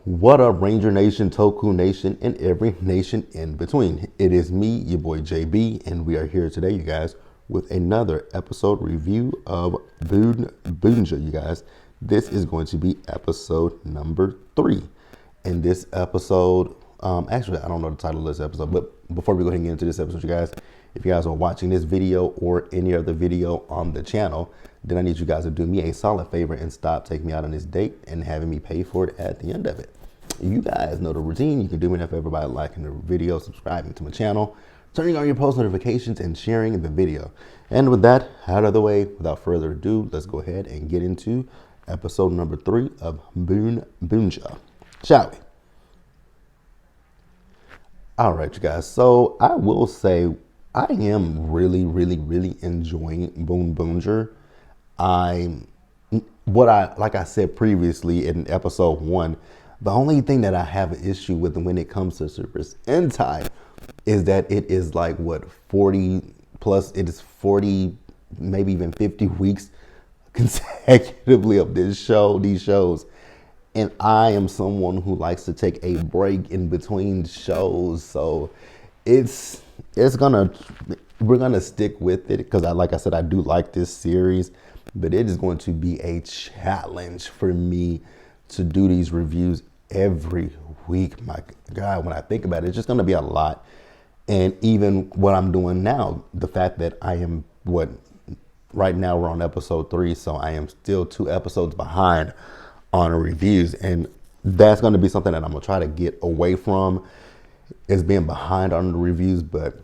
What up, Ranger Nation, Toku Nation, and every nation in between? It is me, your boy JB, and we are here today, you guys, with another episode review of BoonBoomger, you guys. This is going to be episode number 3. In this episode, actually, I don't know the title of this episode, but before we go ahead and get into this episode, you guys, if you guys are watching this video or any other video on the channel, then I need you guys to do me a solid favor and stop taking me out on this date and having me pay for it at the end of it. You guys know the routine. You can do me that favor by liking the video, subscribing to my channel, turning on your post notifications, and sharing the video. And with that out of the way, without further ado, let's go ahead and get into episode number 3 of BoonBoomger, shall we? All right, you guys. So I will say I am really enjoying BoonBoomger. Like I said previously in episode 1, the only thing that I have an issue with when it comes to Super Sentai is that it is like, what, 40 plus, it is 40, maybe even 50 weeks consecutively of these shows. And I am someone who likes to take a break in between shows. So we're gonna stick with it because like I said, I do like this series, but it is going to be a challenge for me to do these reviews every week. My God, when I think about it, it's just going to be a lot. And even what I'm doing now, the fact that I am right now we're on episode 3, so I am still 2 episodes behind on reviews, and that's going to be something that I'm gonna try to get away from, is being behind on the reviews. But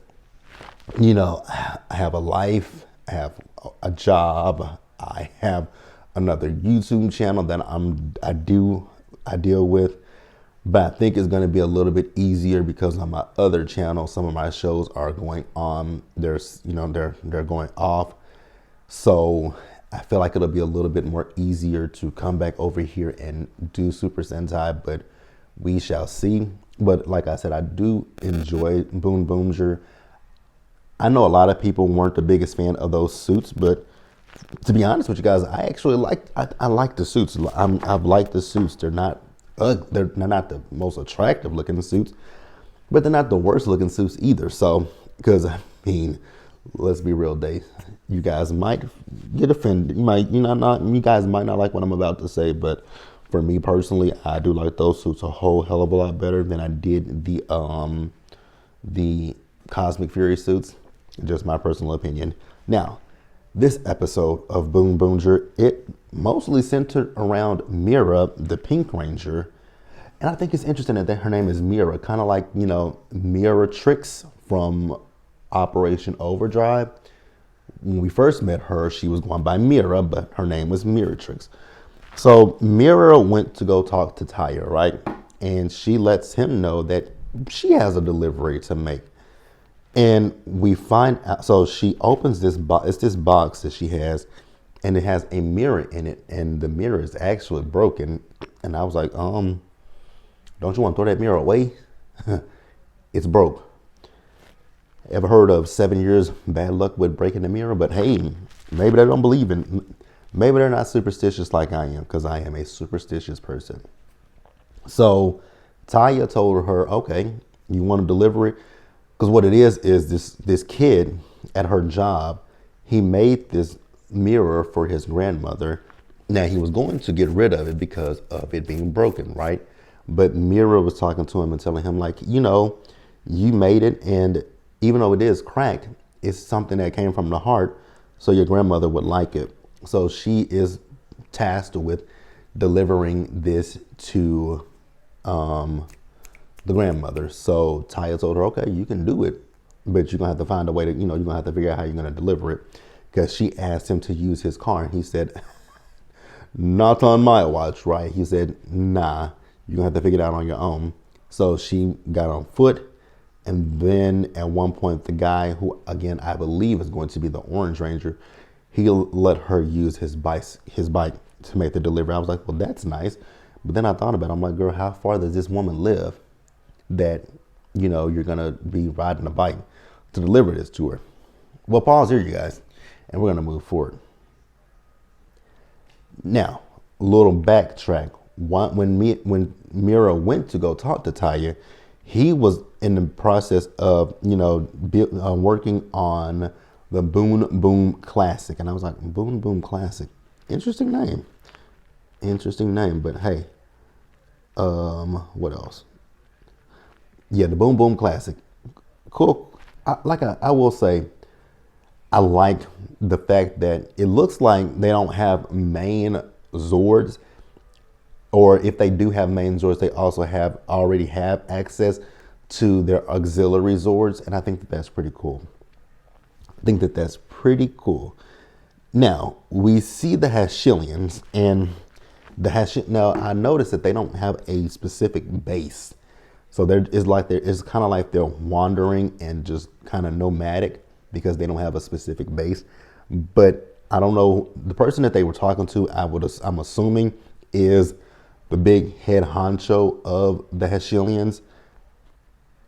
you know, I have a life, I have a job, I have another YouTube channel that I deal with, but I think it's going to be a little bit easier because on my other channel, some of my shows are going on. They're going off, so I feel like it'll be a little bit more easier to come back over here and do Super Sentai, but we shall see. But like I said, I do enjoy BoonBoomger. I know a lot of people weren't the biggest fan of those suits, but to be honest with you guys, I actually I like the suits. I've liked the suits. They're not the most attractive looking suits, but they're not the worst looking suits either. So, because I mean, let's be real, you guys might get offended. You guys might not like what I'm about to say, but for me personally, I do like those suits a whole hell of a lot better than I did the Cosmic Fury suits. Just my personal opinion. Now, this episode of BoonBoomger, it mostly centered around Mira, the Pink Ranger. And I think it's interesting that her name is Mira, kind of like, Miratrix from Operation Overdrive. When we first met her, she was going by Mira, but her name was Miratrix. So Mira went to go talk to Taya, right? And she lets him know that she has a delivery to make. And we find out, so she opens this box. It's this box that she has, and it has a mirror in it, and the mirror is actually broken. And I was like, don't you want to throw that mirror away? It's broke. Ever heard of 7 years bad luck with breaking the mirror? But hey, maybe they don't believe in. Maybe they're not superstitious like I am, because I am a superstitious person. So Taya told her, okay, you want to deliver it? Because what it is this kid at her job, he made this mirror for his grandmother. Now, he was going to get rid of it because of it being broken, right? But Mira was talking to him and telling him, like, you made it, and even though it is cracked, it's something that came from the heart, so your grandmother would like it. So she is tasked with delivering this to the grandmother. So Taya told her, okay, you can do it, but you're gonna have to find a way to, you're gonna have to figure out how you're gonna deliver it. Because she asked him to use his car, and he said, not on my watch, right? He said, nah, you're gonna have to figure it out on your own. So she got on foot, and then at one point, the guy who, again, I believe is going to be the Orange Ranger, he let her use his bike to make the delivery. I was like, well, that's nice. But then I thought about it. I'm like, girl, how far does this woman live that, you're going to be riding a bike to deliver this to her? Well, pause here, you guys, and we're going to move forward. Now, a little backtrack. when Mira went to go talk to Taya, he was in the process of working on the Boon Boom Classic, and I was like, Boon Boom Classic, interesting name, but hey, what else? Yeah, the Boom Boom Classic, cool. I will say, I like the fact that it looks like they don't have main Zords, or if they do have main Zords, they also already have access to their auxiliary Zords, and I think that's pretty cool. Now, we see the Hashilians, and now I noticed that they don't have a specific base. So it's kind of like they're wandering and just kind of nomadic because they don't have a specific base. But I don't know, the person that they were talking to, I'm assuming is the big head honcho of the Hashilians.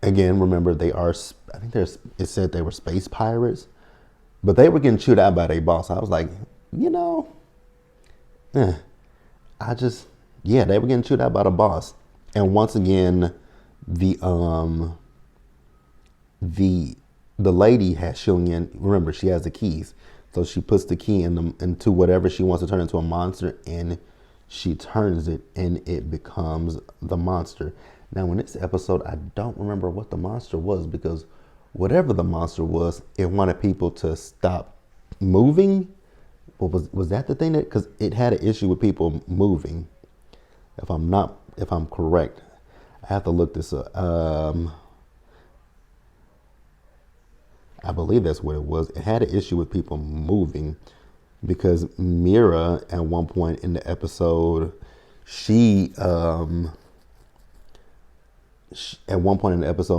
Again, remember it said they were space pirates, but they were getting chewed out by their boss. I was like, they were getting chewed out by the boss. And once again, the lady Hashilian, remember, she has the keys. So she puts the key into whatever she wants to turn into a monster, and she turns it and it becomes the monster. Now, in this episode, I don't remember what the monster was, because whatever the monster was, it wanted people to stop moving. Or was that the thing because it had an issue with people moving? If I'm correct, I have to look this up. I believe that's what it was. It had an issue with people moving because Mira, at one point in the episode,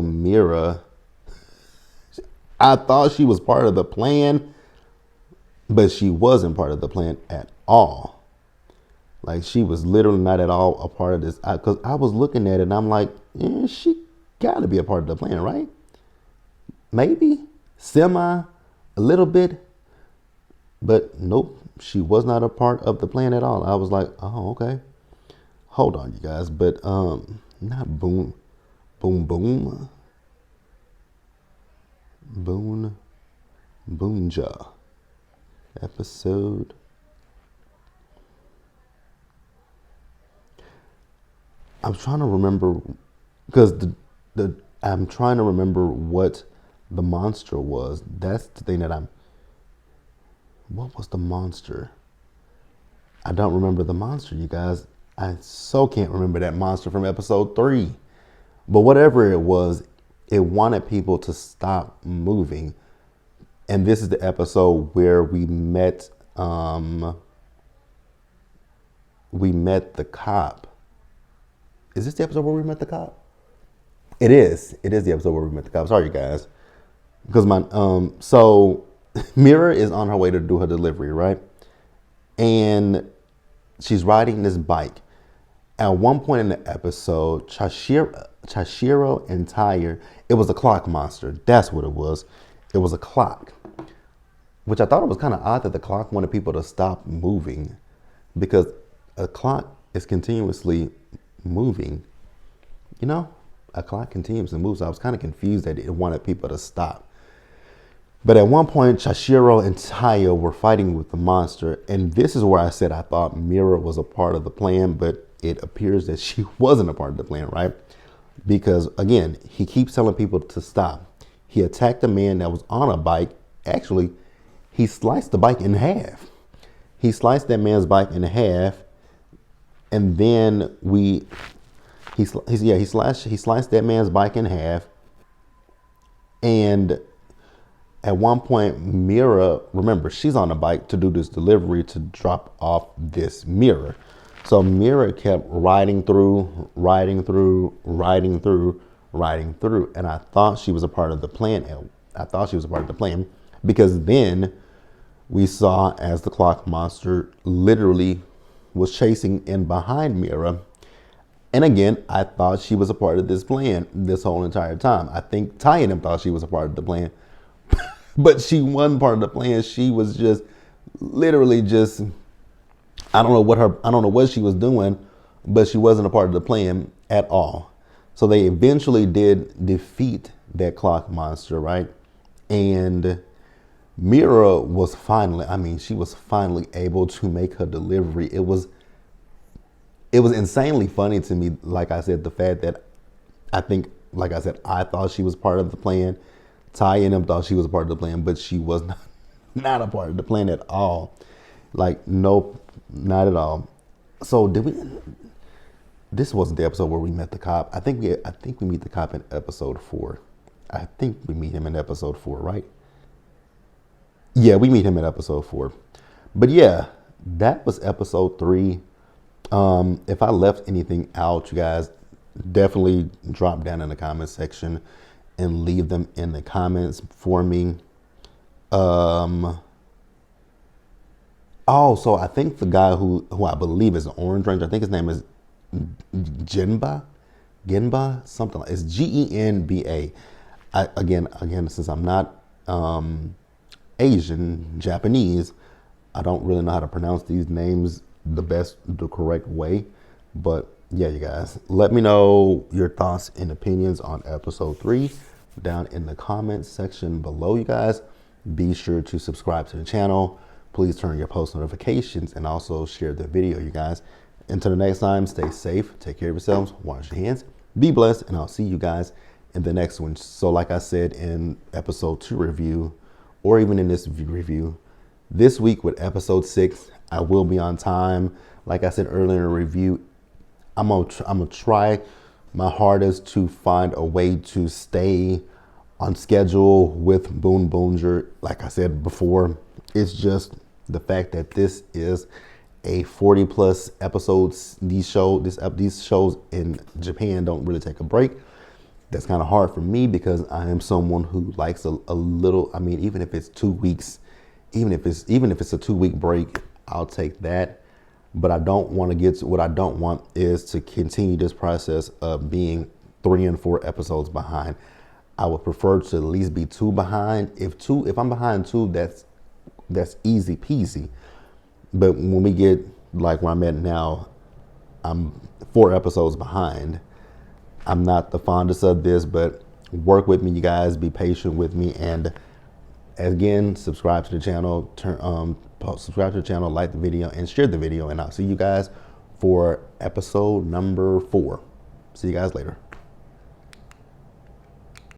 Mira, I thought she was part of the plan, but she wasn't part of the plan at all. Like, she was literally not at all a part of this. Because I was looking at it and I'm like, she got to be a part of the plan, right? Maybe. A little bit. But nope, she was not a part of the plan at all. I was like, oh, okay. Hold on, you guys. But not BoonBoomger. Episode. I'm trying to remember, because I'm trying to remember what the monster was. That's the thing what was the monster? I don't remember the monster, you guys. I so can't remember that monster from episode 3. But whatever it was, it wanted people to stop moving. And this is the episode where we met the cop. Is this the episode where we met the cop? It is. It is the episode where we met the cop. Sorry, you guys. Because so Mira is on her way to do her delivery, right? And she's riding this bike. At one point in the episode, Chashiro and Tyre, it was a clock monster. That's what it was. It was a clock. Which I thought it was kind of odd that the clock wanted people to stop moving, because a clock is continuously moving. A clock continuously moves. So I was kind of confused that it wanted people to stop. But at one point, Chashiro and Taya were fighting with the monster. And this is where I said I thought Mira was a part of the plan, but it appears that she wasn't a part of the plan, right? Because, again, he keeps telling people to stop. He attacked a man that was on a bike. Actually, he sliced the bike in half. He sliced that man's bike in half. And then he sliced that man's bike in half. And at one point, Mira, remember, she's on a bike to do this delivery to drop off this mirror. So Mira kept riding through. And I thought she was a part of the plan. Because then we saw as the clock monster literally was chasing in behind Mira. And again, I thought she was a part of this plan this whole entire time. I think Ty and him thought she was a part of the plan. But she wasn't part of the plan. She was just literally I don't know what she was doing, but she wasn't a part of the plan at all. So they eventually did defeat that clock monster, right? And Mira was finally, she was finally able to make her delivery. It was insanely funny to me. Like I said, the fact that I thought she was part of the plan. Ty and them thought she was a part of the plan, but she was not a part of the plan at all. Like, nope, not at all. So this wasn't the episode where we met the cop. I think we meet the cop in episode 4. I think we meet him in episode 4, right? Yeah, we meet him in episode 4. But yeah, that was episode 3. If I left anything out, you guys definitely drop down in the comment section and leave them in the comments for me. So I think the guy who I believe is an Orange Ranger, I think his name is Genba, something like, it's Genba. Again, since I'm not Asian, Japanese, I don't really know how to pronounce these names the correct way. But yeah, you guys, let me know your thoughts and opinions on episode 3 down in the comments section below, you guys. Be sure to subscribe to the channel. Please turn on your post notifications and also share the video, you guys. Until the next time, stay safe, take care of yourselves, wash your hands, be blessed, and I'll see you guys in the next one. So like I said in episode 2 review, or even in this review, this week with episode 6, I will be on time. Like I said earlier in the review, I'm gonna try my hardest to find a way to stay on schedule with BoonBoomger. Like I said before, it's just the fact that this is a 40+ episodes. These shows in Japan don't really take a break. That's kind of hard for me because I am someone who likes a little. Even if it's 2 weeks, even if it's a 2-week break, I'll take that. But I don't want to get to what I don't want is to continue this process of being 3 and 4 episodes behind. I would prefer to at least be 2 behind. If I'm behind 2, that's easy peasy. But when we get like where I'm at now, I'm 4 episodes behind. I'm not the fondest of this, but work with me, you guys. Be patient with me, and again, subscribe to the channel. Subscribe to the channel, like the video, and share the video. And I'll see you guys for episode number 4. See you guys later.